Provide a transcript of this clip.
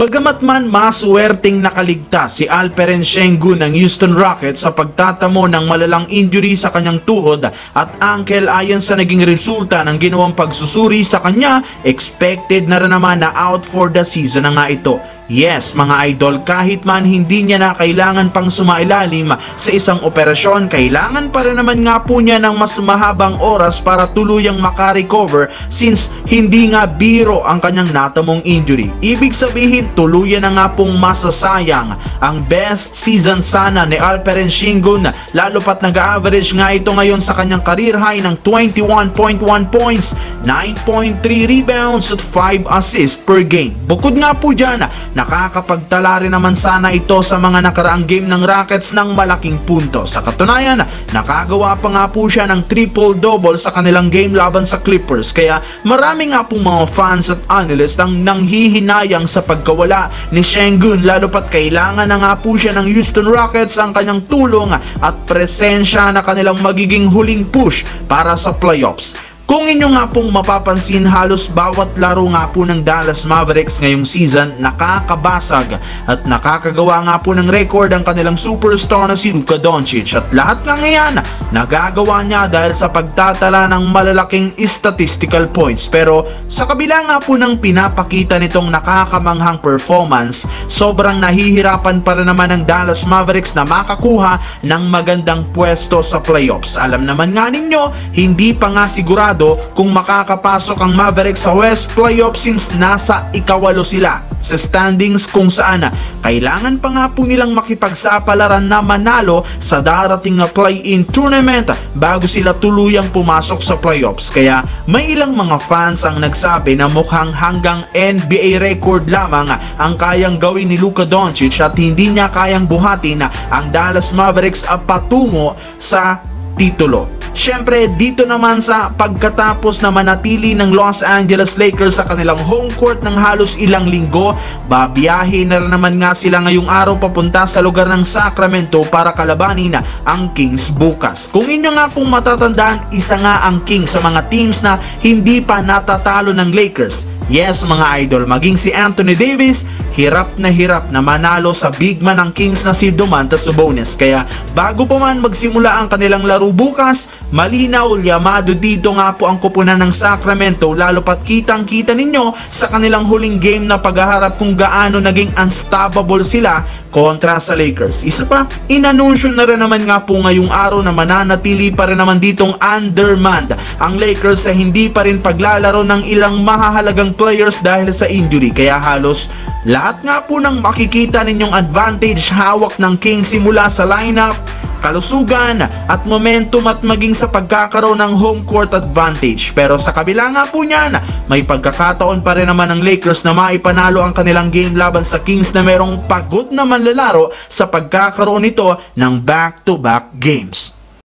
Bagamat man maswerteng nakaligtas si Alperen Sengun ng Houston Rockets sa pagtatamo ng malalang injury sa kanyang tuhod at ankle ayon sa naging resulta ng ginawang pagsusuri sa kanya, expected na rin naman na out for the season na nga ito. Yes mga idol, kahit man hindi niya na kailangan pang sumailalim sa isang operasyon, kailangan pa rin naman nga po niya ng mas mahabang oras para tuluyang makarecover since hindi nga biro ang kanyang natamong injury. Ibig sabihin tuluyan na nga pong masasayang ang best season sana ni Alperen Sengun, lalo pat nag-average nga ito ngayon sa kanyang career high ng 21.1 points, 9.3 rebounds at 5 assists per game. Bukod nga po dyan, nakakapagtala rin naman sana ito sa mga nakaraang game ng Rockets ng malaking punto. Sa katunayan, nakagawa pa nga po siya ng triple-double sa kanilang game laban sa Clippers. Kaya marami nga pong mga fans at analysts ang nanghihinayang sa pagkawala ni Sengun, lalo pat kailangan na nga po siya ng Houston Rockets ang kanyang tulong at presensya na kanilang magiging huling push para sa playoffs. Kung inyo nga pong mapapansin, halos bawat laro nga po ng Dallas Mavericks ngayong season nakakabasag at nakakagawa nga po ng record ang kanilang superstar na si Luka Doncic, at lahat nga ngayon nagagawa niya dahil sa pagtatala ng malalaking statistical points. Pero sa kabila nga po ng pinapakita nitong nakakamanghang performance, sobrang nahihirapan pa rin naman ang Dallas Mavericks na makakuha ng magandang pwesto sa playoffs. Alam naman nga ninyo, hindi pa nga sigurado kung makakapasok ang Mavericks sa West playoff since nasa ikawalo sila sa standings, kung saan kailangan pa nga po nilang makipagsapalaran na manalo sa darating na play-in tournament bago sila tuluyang pumasok sa playoffs. Kaya may ilang mga fans ang nagsabi na mukhang hanggang NBA record lamang ang kayang gawin ni Luka Doncic at hindi niya kayang buhatin ang Dallas Mavericks patungo sa titulo. Siyempre, dito naman sa pagkatapos na manatili ng Los Angeles Lakers sa kanilang home court ng halos ilang linggo, babiyahe na rin naman nga sila ngayong araw papunta sa lugar ng Sacramento para kalabanin ang Kings bukas. Kung inyo nga kung matatandaan, isa nga ang Kings sa mga teams na hindi pa natatalo ng Lakers. Yes mga idol, maging si Anthony Davis, hirap na manalo sa big man ng Kings na si Domantas Sabonis. Kaya bago pa man magsimula ang kanilang laro bukas, malinaw yamado dito nga po ang kupunan ng Sacramento, lalo pat kitang kita ninyo sa kanilang huling game na paghaharap kung gaano naging unstoppable sila kontra sa Lakers. Isa pa, inanunsyo na rin naman nga po ngayong araw na mananatili pa rin naman ditong undermanned ang Lakers sa hindi pa rin paglalaro ng ilang mahahalagang players dahil sa injury. Kaya halos lahat nga po ng makikita ninyong advantage hawak ng Kings simula sa lineup, kalusugan at momentum at maging sa pagkakaroon ng home court advantage. Pero sa kabila nga po niyan, may pagkakataon pa rin naman ng Lakers na maipanalo ang kanilang game laban sa Kings na merong pagod na manlalaro sa pagkakaroon nito ng back-to-back games.